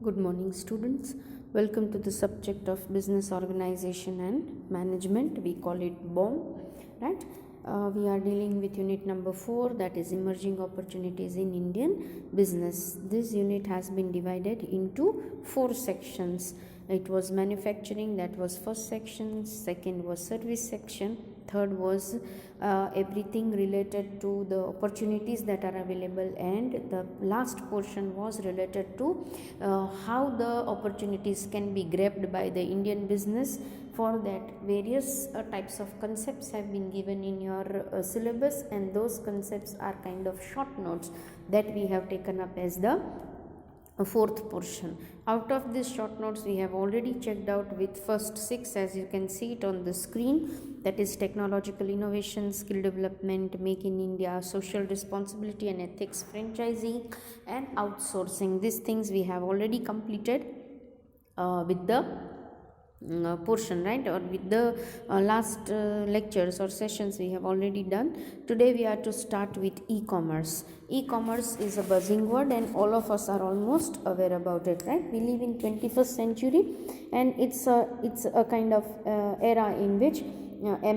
Good morning, students. Welcome to the subject of business organization and management. We call it BOM, right? We are dealing with unit number 4, that is emerging opportunities in Indian business. This unit has been divided into 4 sections. It was manufacturing, that was first section. Second was service section. Third was everything related to the opportunities that are available, and the last portion was related to how the opportunities can be grabbed by the Indian business. For that, various types of concepts have been given in your syllabus, and those concepts are kind of short notes that we have taken up as the fourth portion. Out of these short notes, we have already checked out with first 6, as you can see it on the screen, that is technological innovation, skill development, make in India, social responsibility and ethics, franchising and outsourcing. These things we have already completed with the portion, right, or with the last lectures or sessions we have already done. Today we are to start with e-commerce. E-commerce is a buzzing word and all of us are almost aware about it, right? We live in 21st century, and it's a kind of era in which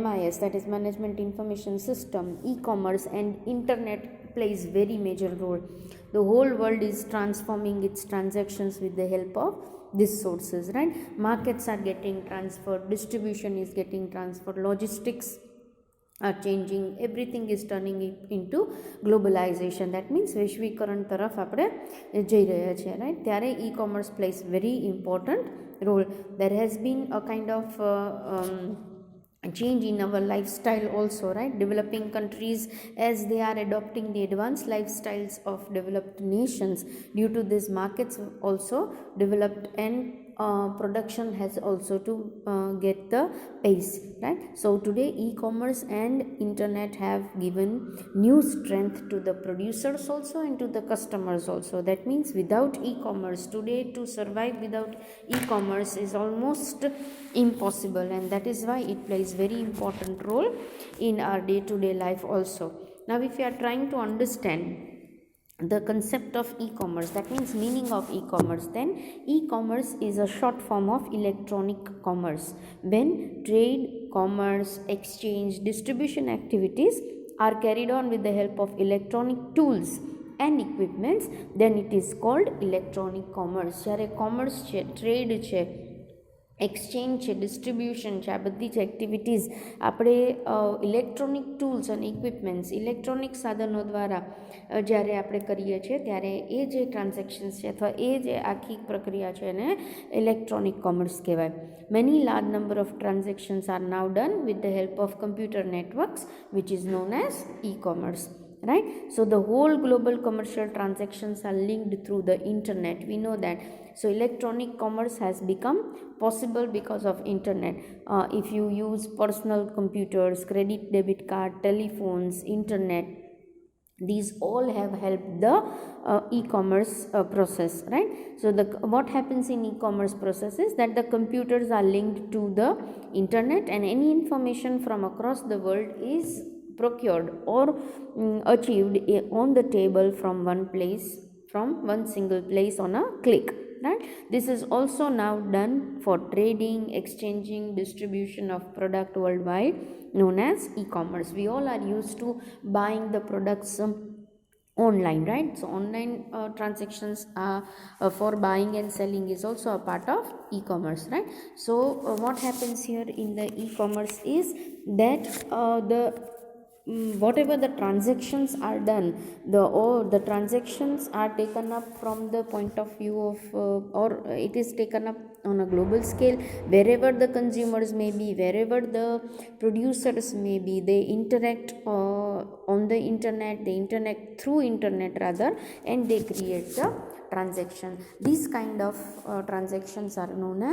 MIS, that is management information system, e-commerce and internet plays very major role. The whole world is transforming its transactions with the help of these sources, right? Markets are getting transferred, distribution is getting transferred, logistics are changing, everything is turning into globalization. That means વૈશ્વિકરણ તરફ આપણે જઈ રહ્યા છીએ, right? ત્યારે e-commerce plays very important role. There has been a kind of change in our lifestyle also, right? Developing countries, as they are adopting the advanced lifestyles of developed nations, due to this markets also developed, and production has also to get the pace, right? So today e-commerce and internet have given new strength to the producers also and to the customers also. That means without e-commerce today, to survive without e-commerce is almost impossible, and that is why it plays very important role in our day-to-day life also. Now if you are trying to understand the concept of e-commerce, that means meaning of e-commerce, then e-commerce is a short form of electronic commerce. When trade, commerce, exchange, distribution activities are carried on with the help of electronic tools and equipments, then it is called electronic commerce. જ્યારે commerce છે, trade છે, exchange છે, distribution છે, આ બધી જ activities આપણે electronic tools અને ઇક્વિપમેન્ટ્સ, ઇલેક્ટ્રોનિક સાધનો દ્વારા જ્યારે આપણે કરીએ છીએ, ત્યારે એ જે ટ્રાન્ઝેક્શન્સ છે અથવા એ જે આખી પ્રક્રિયા છે એને ઇલેક્ટ્રોનિક કોમર્સ કહેવાય. Many large number of transactions are now done with the help of computer networks, which is known as e-commerce, right? So the whole global commercial transactions are linked through the internet, we know that. So electronic commerce has become possible because of internet. If you use personal computers, credit debit card, telephones, internet, these all have helped the e-commerce process, right? So what happens in e-commerce process is that the computers are linked to the internet, and any information from across the world is procured or achieved on the table from one place, from one single place on a click, right? This is also now done for trading, exchanging, distribution of product worldwide, known as e-commerce. We all are used to buying the products online, right? So online transactions for buying and selling is also a part of e-commerce, right? So what happens here in the e-commerce is that whatever the transactions are done, the transactions are taken up from the point of view of or it is taken up on a global scale. Wherever the consumers may be, wherever the producers may be, they interact on the internet, they interact through internet rather, and they create the transaction. These kind of transactions are known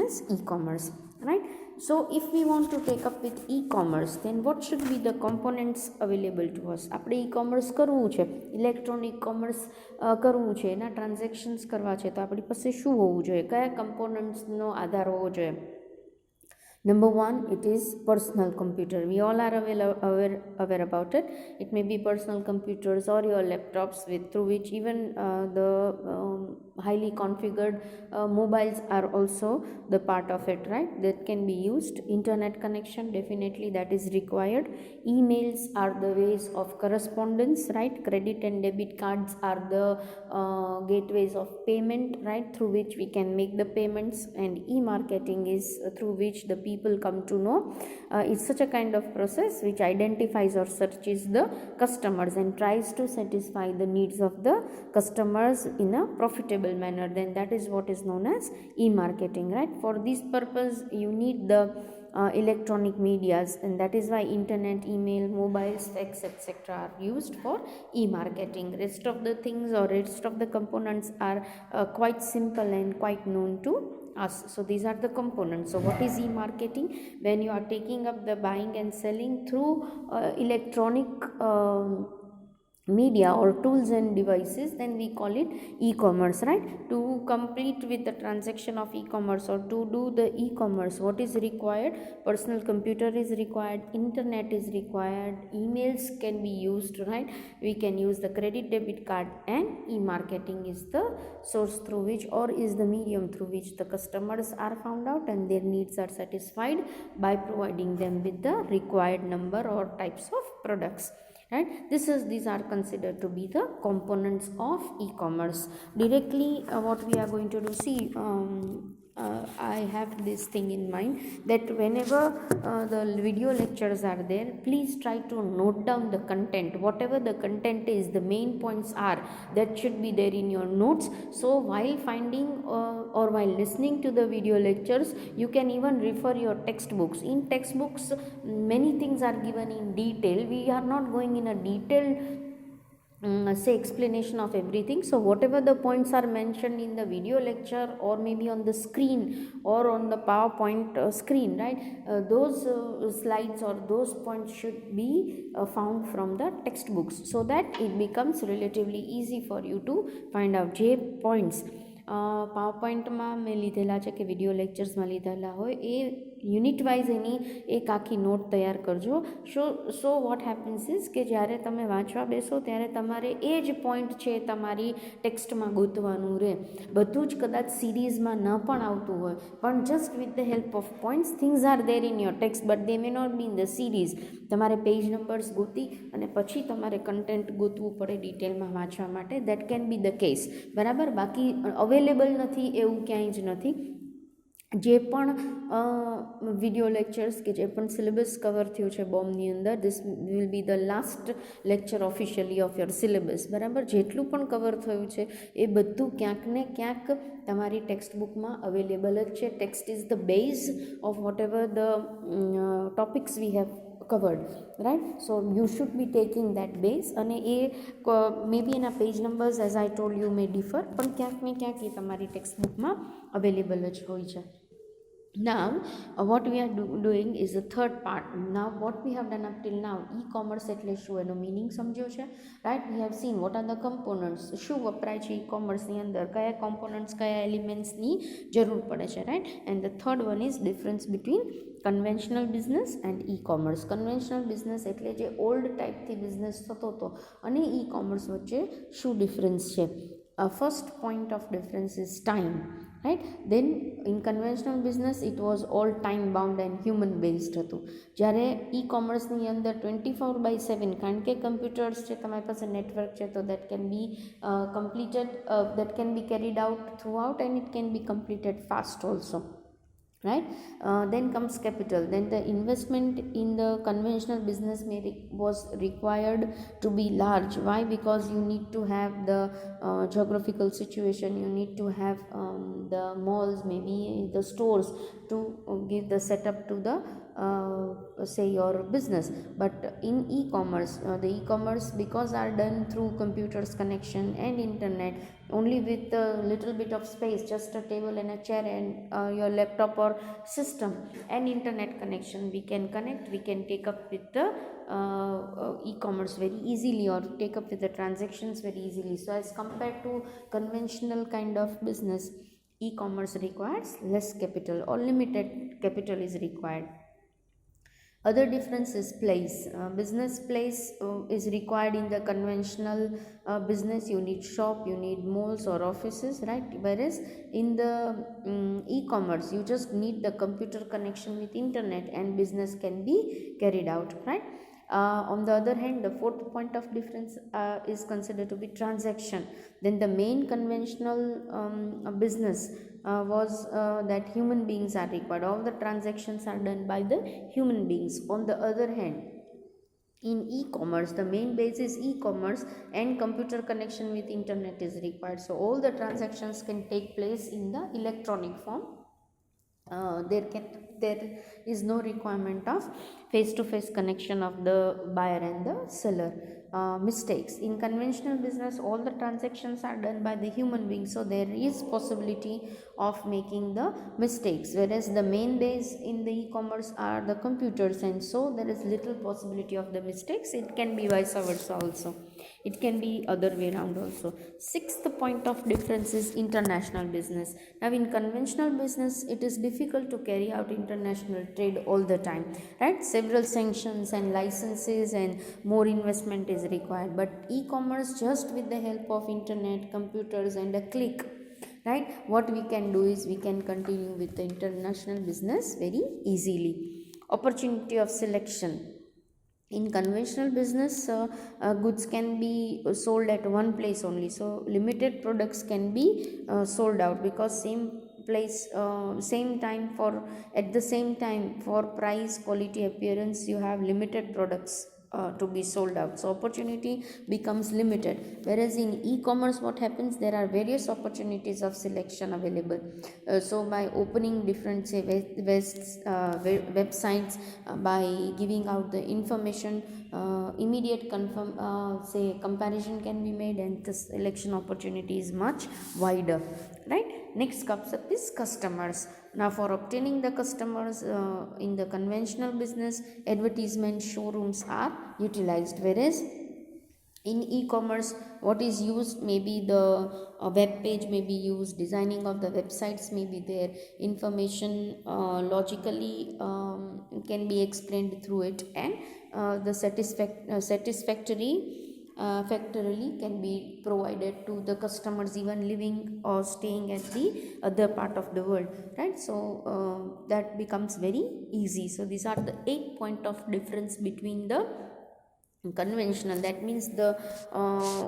as e-commerce, right? So if we want to take up with e-commerce, then what should be the components available to us? આપણે e-commerce કરવું છે, electronic commerce કરવું છે, એના transactions કરવા છે, તો આપણી પાસે શું હોવું જોઈએ, કયા કમ્પોનન્ટ્સનો આધાર હોવો જોઈએ? Number one, it is personal computer. We all are aware about it. It may be personal computers or your laptops through which even the highly configured mobiles are also the part of it, right? That can be used. Internet connection, definitely that is required. Emails are the ways of correspondence, right? Credit and debit cards are the gateways of payment, right? Through which we can make the payments, and e-marketing is through which the people come to know. It's such a kind of process which identifies or searches the customers and tries to satisfy the needs of the customers in a profitable manner. Then that is what is known as e-marketing, right? For this purpose you need the electronic medias, and that is why internet, email, mobiles, fax, etc. are used for e-marketing. Rest of the things or rest of the components are quite simple and quite known to us. So these are the components. So what is e-marketing? When you are taking up the buying and selling through electronic media or tools and devices, then we call it e-commerce, right? To complete with the transaction of e-commerce or to do the e-commerce, what is required? Personal computer is required, internet is required, emails can be used, right? We can use the credit debit card, and e-marketing is the source through which, or is the medium through which the customers are found out and their needs are satisfied by providing them with the required number or types of products, right? These are considered to be the components of e-commerce. Directly what we are going to do, see, I have this thing in mind that whenever the video lectures are there, please try to note down the content. Whatever the content is, the main points are, that should be there in your notes. So while finding or while listening to the video lectures, you can even refer your textbooks. In textbooks many things are given in detail. We are not going in a detailed say explanation of everything. So whatever the points are mentioned in the video lecture or maybe on the screen or on the PowerPoint screen, right, those slides or those points should be found from the textbooks, so that it becomes relatively easy for you to find out જે points પાવરપોઈન્ટમાં મેં લીધેલા છે કે video લેક્ચર્સમાં લીધેલા હોય, એ unit wise એની એક આખી નોટ તૈયાર કરજો. સો વોટ હેપન્સ ઇઝ કે જ્યારે તમે વાંચવા બેસો ત્યારે તમારે એ જ પોઈન્ટ છે તમારી ટેક્સ્ટમાં ગોતવાનું રહે. બધું જ કદાચ સિરીઝમાં ન પણ આવતું હોય, પણ just with the help of points things are there in your text, but they may not be in the series. તમારે પેજ નંબર્સ ગોતી અને પછી તમારે કન્ટેન્ટ ગોતવું પડે ડિટેલમાં વાંચવા માટે. That can be the case, બરાબર. બાકી અવેલેબલ નથી એવું ક્યાંય જ નથી. જે પણ વિડીયો લેક્ચર્સ કે જે પણ સિલેબસ કવર થયું છે બોમની અંદર, this will be the last lecture officially of your syllabus, બરાબર. જેટલું પણ કવર થયું છે એ બધું ક્યાંક ને ક્યાંક તમારી ટેક્સ્ટ બુકમાં અવેલેબલ જ છે. Text is the base of what ever the topics we have covered, right? So you should be taking that base, અને એ maybe એના page numbers as I told you may differ, પણ ક્યાંક ને ક્યાંક એ તમારી ટેક્સ્ટ બુકમાં અવેલેબલ જ હોય છે. Now what we are doing is the third part. Now what we have done up till now, e-commerce એટલે શું, એનો meaning સમજ્યો છે, right? We have seen what are the components, શું વપરાય છે e-commerceની અંદર, કયા components કયા એલિમેન્ટ્સની જરૂર પડે છે, right? And the third one is difference between conventional business and e commerce. Conventional business એટલે જે ઓલ્ડ ટાઈપથી બિઝનેસ થતો હતો, અને ઈ કોમર્સ વચ્ચે શું ડિફરન્સ છે. First point of difference is time, right. Then in conventional business it was all time bound and human based હતું. જ્યારે ઈ કોમર્સની અંદર 24/7, કારણ કે કમ્પ્યુટર્સ છે, તમારી પાસે નેટવર્ક છે, તો that can be completed, that can be carried out through out and it can be completed fast also, right? Then comes capital. Then the investment in the conventional business was required to be large. Why? Because you need to have the geographical situation, you need to have the malls, maybe the stores, to give the setup to the say your business. But in e-commerce, the e-commerce, because are done through computers connection and internet, only with a little bit of space, just a table and a chair and your laptop or system and internet connection, we can connect, we can take up with the e-commerce very easily, or take up with the transactions very easily. So as compared to conventional kind of business, E-commerce requires less capital or limited capital is required. Other difference is place. Business place is required in the conventional business. You need shop, you need malls or offices, right? Whereas in the e-commerce, you just need the computer connection with internet and business can be carried out, right? On the other hand, the fourth point of difference is considered to be transaction. Then the main conventional business was that human beings are required. All the transactions are done by the human beings. On the other hand, in e-commerce, the main base is e-commerce and computer connection with internet is required. So all the transactions can take place in the electronic form. There is no requirement of face-to-face connection of the buyer and the seller. Mistakes in conventional business, all the transactions are done by the human being, so there is possibility of making the mistakes, whereas the main base in the e-commerce are the computers, and so there is little possibility of the mistakes. It can be vice versa also, it can be other way around also. Sixth point of difference is international business. Now in conventional business, it is difficult to carry out international trade all the time, right? Several sanctions and licenses and more investment is required. But e-commerce, just with the help of internet, computers and a click, right, what we can do is we can continue with the international business very easily. Opportunity of selection. In conventional business, goods can be sold at one place only, so limited products can be sold out, because same place, same time, for at the same time, for price, quality, appearance, you have limited products to be sold out, so opportunity becomes limited. Whereas in e-commerce, what happens, there are various opportunities of selection available. So by opening different, say, websites, by giving out the information, immediate comparison can be made, and the selection opportunity is much wider, right? Next comes up is customers. Now for obtaining the customers, in the conventional business, advertisement showrooms are utilized, whereas in e-commerce, what is used, maybe the web page may be used, designing of the websites may be there, information logically can be explained through it, and the satisfactory factorily can be provided to the customers even living or staying at the other part of the world, right? So that becomes very easy. So these are the 8 point of difference between the conventional, that means the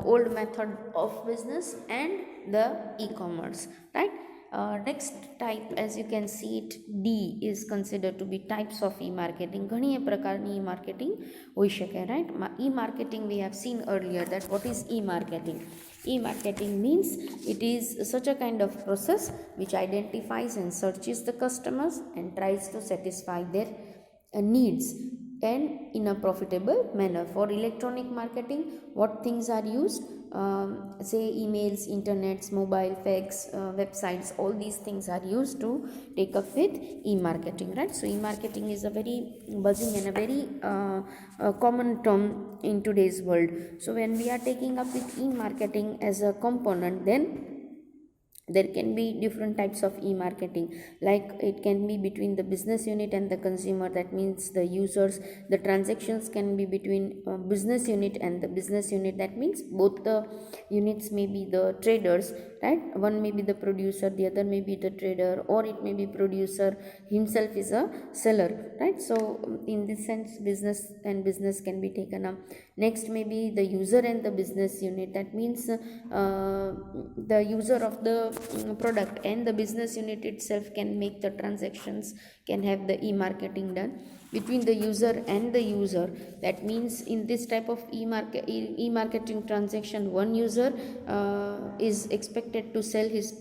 old method of business, and the e-commerce, right? Next type, as you can see it, D is considered to be types of e-marketing. ઘણી પ્રકારની e-marketing હોઈ શકે, right? E-marketing we have seen earlier that what is e-marketing. E-marketing means it is such a kind of process which identifies and searches the customers and tries to satisfy their needs, and in a profitable manner. For electronic marketing, what things are used, say emails, internets, mobile, fax, websites, all these things are used to take up with e-marketing, right? So e-marketing is a very buzzing and a very common term in today's world. So when we are taking up with e-marketing as a component, then there can be different types of e-marketing, like it can be between the business unit and the consumer, that means the users. The transactions can be between business unit and the business unit, that means both the units may be the traders, right? One may be the producer, the other may be the trader, or it may be producer himself is a seller, right? So in this sense, business and business can be taken up. Next may be the user and the business unit, that means the user of the product and the business unit itself can make the transactions, can have the e-marketing done between the user and the user. That means in this type of e-marketing transaction, one user is expected to sell his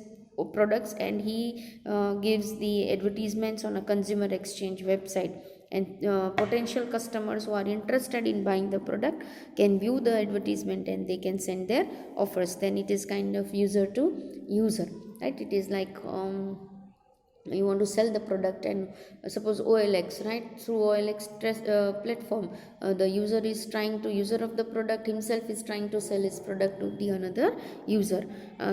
products, and he gives the advertisements on a consumer exchange website, and potential customers who are interested in buying the product can view the advertisement and they can send their offers. Then it is kind of user to user, right? It is like you want to sell the product, and suppose OLX, right, through OLX platform, the user of the product himself is trying to sell his product to the another user.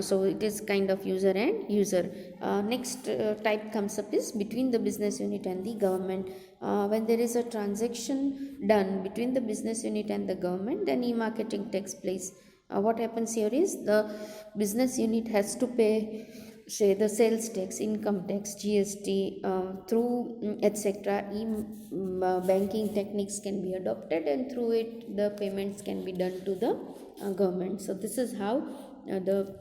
So it is kind of user and user. Next type comes up is between the business unit and the government. When there is a transaction done between the business unit and the government, then e-marketing takes place. What happens here is the business unit has to pay, say, the sales tax, income tax, GST, through etc. Banking techniques can be adopted, and through it the payments can be done to the government. So this is how the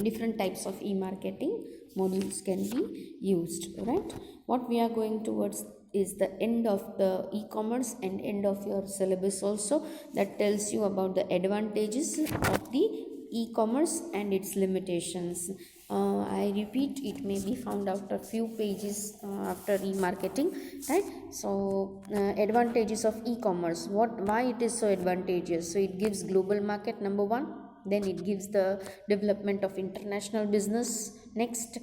different types of e-marketing modules can be used, right? What we are going towards is the end of the e-commerce and end of your syllabus also, that tells you about the advantages of the e-commerce and its limitations. I repeat, it may be found after few pages after e-marketing, right? So advantages of e-commerce, why it is so advantageous. So it gives global market, number one. Then it gives the development of international business. Next,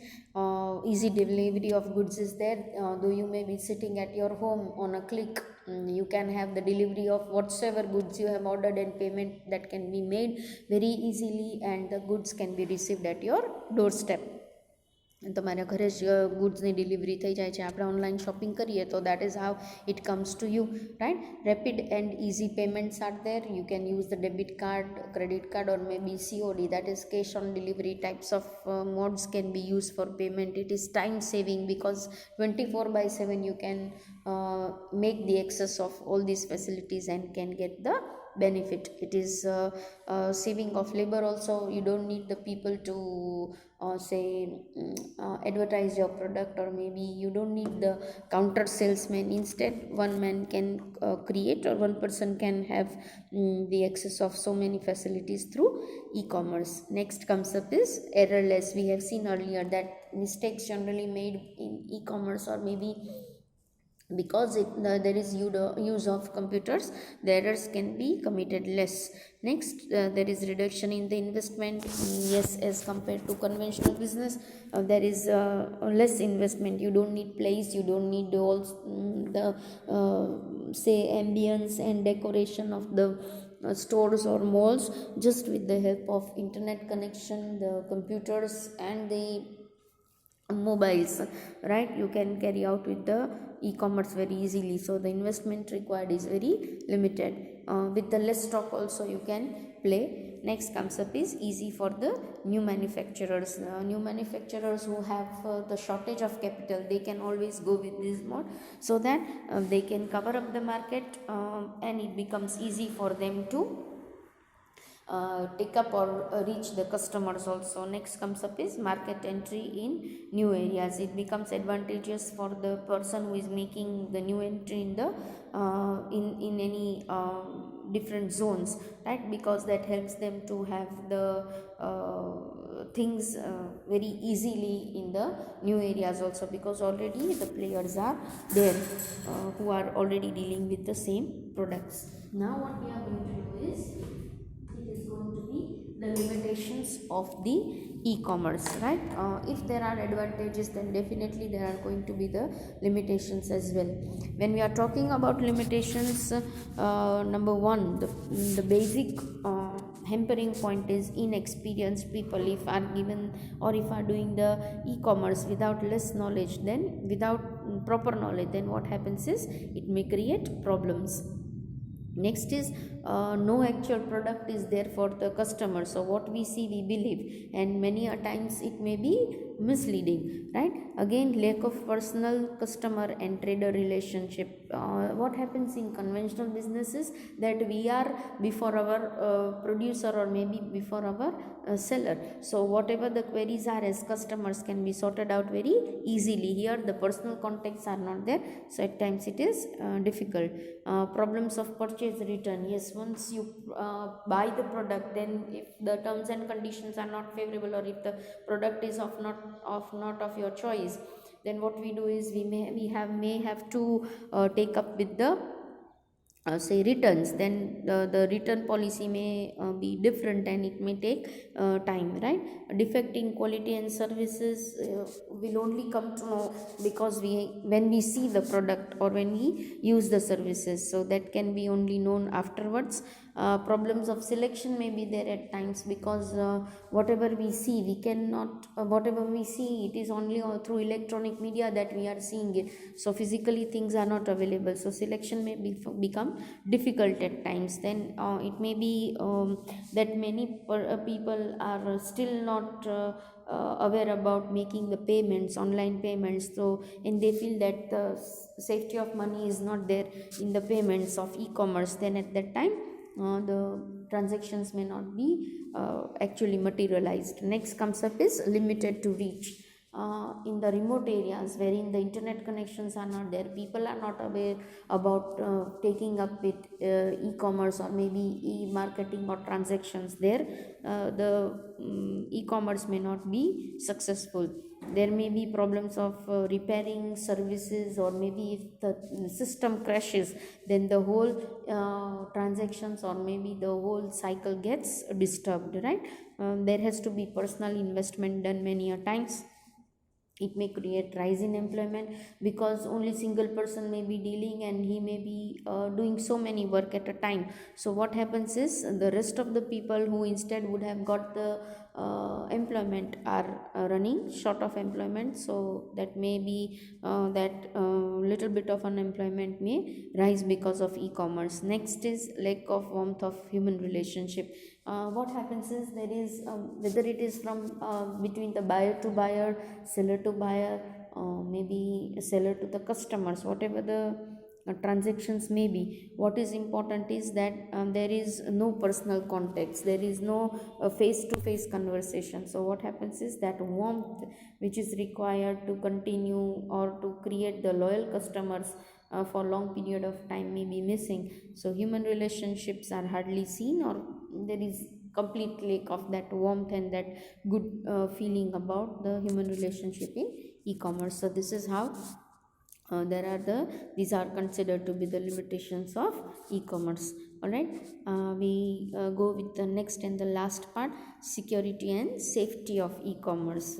easy delivery of goods is there. Though you may be sitting at your home, on a click you can have the delivery of whatsoever goods you have ordered, and payment that can be made very easily, and the goods can be received at your doorstep. તમારા ઘરે જ ગુડ્સની delivery થઈ જાય છે. આપણે online shopping કરીએ તો that is how it comes to you, right? Rapid and easy payments are there. You can use the debit card, credit card, or maybe COD, that is cash on delivery types of modes can be used for payment. It is time saving because 24/7 you can make the access of all these facilities and can get the benefit. It is saving of labor also. You don't need the people to say advertise your product, or maybe you don't need the counter salesman. Instead, one man can create, or one person can have the access of so many facilities through e-commerce. Next comes up is errorless. We have seen earlier that mistakes generally made in e-commerce, or maybe because there is use of computers, the errors can be committed less. Next, there is reduction in the investment. Yes, as compared to conventional business, there is less investment. You don't need place, you don't need all the say ambience and decoration of the stores or malls. Just with the help of internet connection, the computers and the mobiles, right, you can carry out with the e-commerce very easily. So the investment required is very limited. With the less stock also you can play. Next comes up is easy for the new manufacturers. New manufacturers who have the shortage of capital, they can always go with this mode, so that they can cover up the market, and it becomes easy for them to take up or reach the customers also. Next comes up is market entry in new areas. It becomes advantageous for the person who is making the new entry in the in any different zones, right? Because that helps them to have the things very easily in the new areas also, because already the players are there who are already dealing with the same products. Now what we are going to do is, is going to be the limitations of the e-commerce, right? If there are advantages, then definitely there are going to be the limitations as well. When we are talking about limitations, number one, the basic hampering point is inexperienced people. If are given, or if are doing the e-commerce without less knowledge, then without proper knowledge, then what happens is it may create problems. Next is no actual product is there for the customer. So what we see, we believe, and many a times it may be misleading, right? Again, lack of personal customer and trader relationship. What happens in conventional businesses, that we are before our producer, or maybe before our seller. So whatever the queries are as customers can be sorted out very easily. Here the personal contacts are not there, so at times it is difficult. Problems of purchase return. Yes, once you buy the product, then if the terms and conditions are not favorable, or if the product is not of your choice, then what we do is we may have to take up with the say returns, then the return policy may be different and it may take time, right? Defecting quality and services will only come to know because when we see the product or when we use the services, so that can be only known afterwards. Problems of selection may be there at times because whatever we see we cannot whatever we see, it is only through electronic media that we are seeing it, so physically things are not available, so selection may become difficult at times. Then it may be that many people are still not aware about making the payments, online payments, so and they feel that the safety of money is not there in the payments of e-commerce, then at that time the transactions may not be actually materialized. Next comes up is limited to reach. In the remote areas wherein the internet connections are not there, people are not aware about taking up with e-commerce or maybe e-marketing or transactions there, the e-commerce may not be successful. There may be problems of repairing services, or maybe if the system crashes, then the whole transactions or maybe the whole cycle gets disturbed, right? There has to be personal investment done many a times. It may create rise in employment because only single person may be dealing and he may be doing so many work at a time. So what happens is the rest of the people who instead would have got the employment are running short of employment, so that may be that little bit of unemployment may rise because of e-commerce. Next is lack of warmth of human relationship. What happens is there is whether it is from between the buyer to buyer, seller to buyer, maybe seller to the customers, whatever the transactions may be, what is important is that there is no personal context, there is no face to face conversation. So what happens is that warmth which is required to continue or to create the loyal customers for long period of time may be missing. So human relationships are hardly seen, or there is complete lack of that warmth and that good feeling about the human relationship in e-commerce. So this is how these are considered to be the limitations of e-commerce. All right, we go with the next and the last part, security and safety of e-commerce.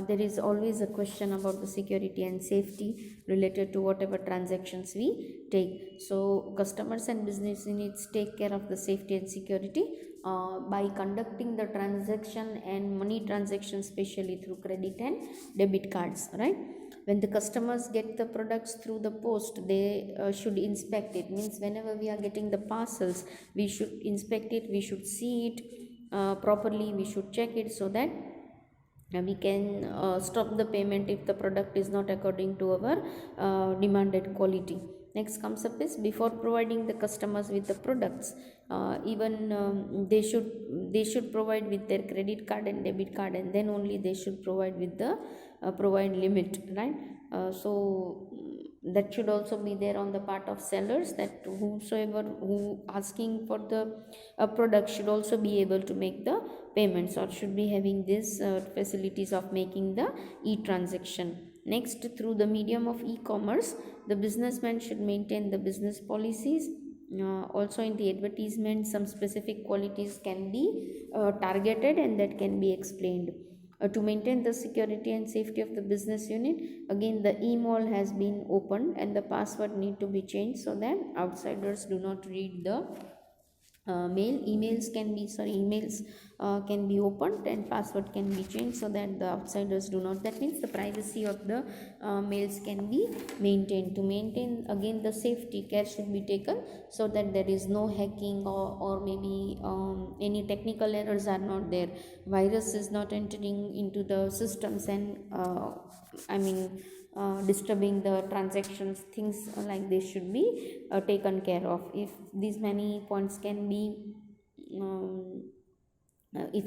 There is always a question about the security and safety related to whatever transactions we take. So customers and business units take care of the safety and security by conducting the transaction and money transactions, especially through credit and debit cards, right? When the customers get the products through the post, they should inspect it. Means whenever we are getting the parcels, we should inspect it, we should see it properly, we should check it so that we can stop the payment if the product is not according to our demanded quality. Next comes up is before providing the customers with the products, even they should provide with their credit card and debit card, and then only they should provide with the provide limit, right? That should also be there on the part of sellers, that whosoever who asking for the product should also be able to make the payments, or should be having these facilities of making the e-transaction. Next, through the medium of e-commerce, the businessman should maintain the business policies. Also in the advertisement, some specific qualities can be targeted and that can be explained. To maintain the security and safety of the business unit, again the e-mall has been opened and the password need to be changed so that outsiders do not read the emails can be opened and password can be changed so that the outsiders do not, that means the privacy of the mails can be maintained. To maintain again the safety, care should be taken so that there is no hacking, or maybe any technical errors are not there, virus is not entering into the systems and disturbing the transactions, things like this should be taken care of. If these many points can be if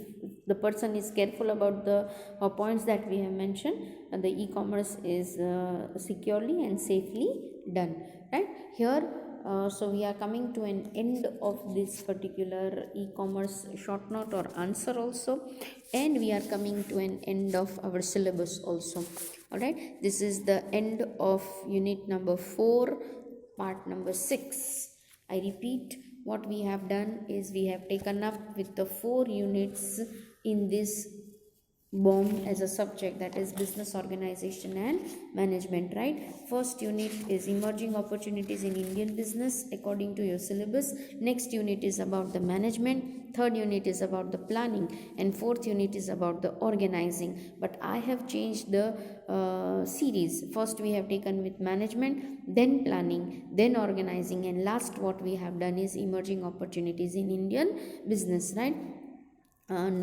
the person is careful about the points that we have mentioned, the e-commerce is securely and safely done, right? Here so we are coming to an end of this particular e-commerce short note or answer also, and we are coming to an end of our syllabus also. All right, this is the end of unit number 4, part number 6. I repeat, what we have done is we have taken up with the 4 units in this BOM as a subject, that is business organization and management, right? First unit is emerging opportunities in Indian business according to your syllabus. Next unit is about the management. Third unit is about the planning, and fourth unit is about the organizing. But I have changed the series. First we have taken with management, then planning, then organizing, and last what we have done is emerging opportunities in Indian business, right?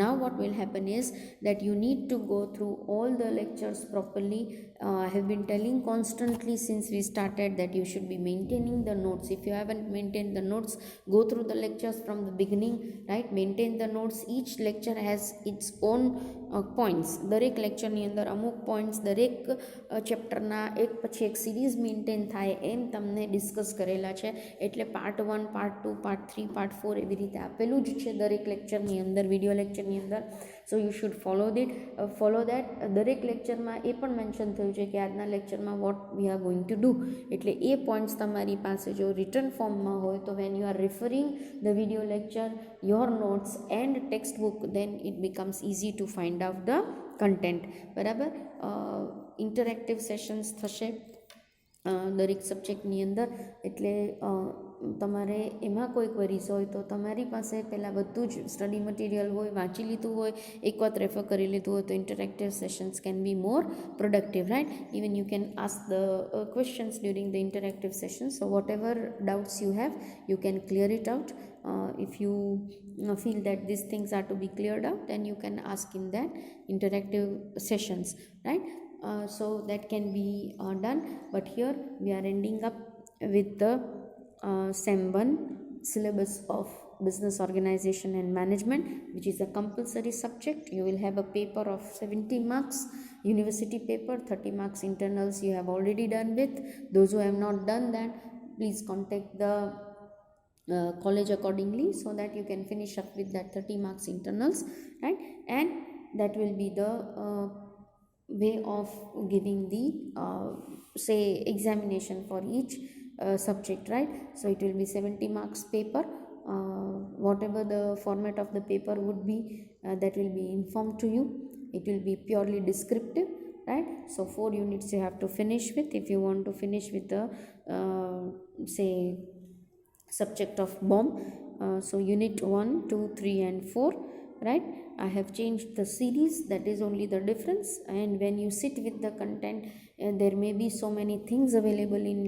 Now what will happen is that you need to go through all the lectures properly. I have been telling constantly since we started that you should be maintaining the notes. If you haven't maintained the notes, go through the lectures from the beginning, right? Maintain the notes. Each lecture has its own points. દરેક લેક્ચરની અંદર અમુક points દરેક ચેપ્ટરના એક પછી એક series maintain થાય એમ તમને discuss કરેલા છે. એટલે પાર્ટ 1, પાર્ટ 2, પાર્ટ 3, પાર્ટ 4 એવી રીતે આપેલું જ છે દરેક લેક્ચરની અંદર, વિડીયો લેક્ચરની અંદર. So you should follow that. દરેક લેક્ચરમાં એ પણ મેન્શન થયું છે કે આજના લેક્ચરમાં what we are going to do. એટલે એ પોઈન્ટ્સ તમારી પાસે જો રિટર્ન ફોર્મમાં હોય તો when you are referring the video lecture, your notes and text book, then it becomes easy to find out the content. બરાબર. ઇન્ટરેક્ટિવ સેશન્સ થશે દરેક સબ્જેક્ટની અંદર. એટલે તમારે એમાં કોઈ ક્વેરીઝ હોય તો તમારી પાસે પહેલાં બધું જ સ્ટડી મટીરિયલ હોય, વાંચી લીધું હોય, એક વખત રેફર કરી લીધું હોય તો interactive sessions can be more productive, right? Even you can ask the questions during the interactive session. So whatever doubts you have, you can clear it out. If you feel that these things are to be cleared out, then you can ask in that interactive sessions, right? So that can be done. But here we are ending up with the SEM 1 syllabus of business organization and management, which is a compulsory subject. You will have a paper of 70 marks, university paper, 30 marks internals you have already done with. Those who have not done that, please contact the college accordingly so that you can finish up with that 30 marks internals, right? And that will be the way of giving the say examination for each subject, right? So it will be 70 marks paper. Whatever the format of the paper would be, that will be informed to you. It will be purely descriptive, right? So 4 units you have to finish with if you want to finish with the say subject of BOM. So unit 1, 2, 3 and 4, right? I have changed the series, that is only the difference. And when you sit with the content, there may be so many things available in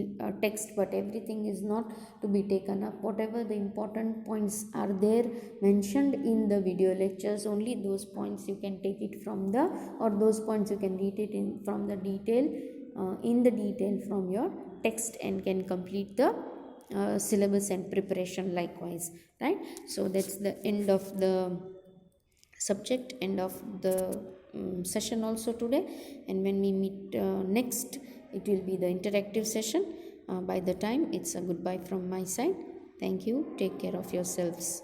text, but everything is not to be taken up. Whatever the important points are there mentioned in the video lectures, only those points you can take it from the, or those points you can read it in from the detail, in the detail from your text, and can complete the syllabus and preparation likewise, right? So that's the end of the subject, end of the session also today. And when we meet next, it will be the interactive session. By the time, it's a goodbye from my side. Thank you. Take care of yourselves.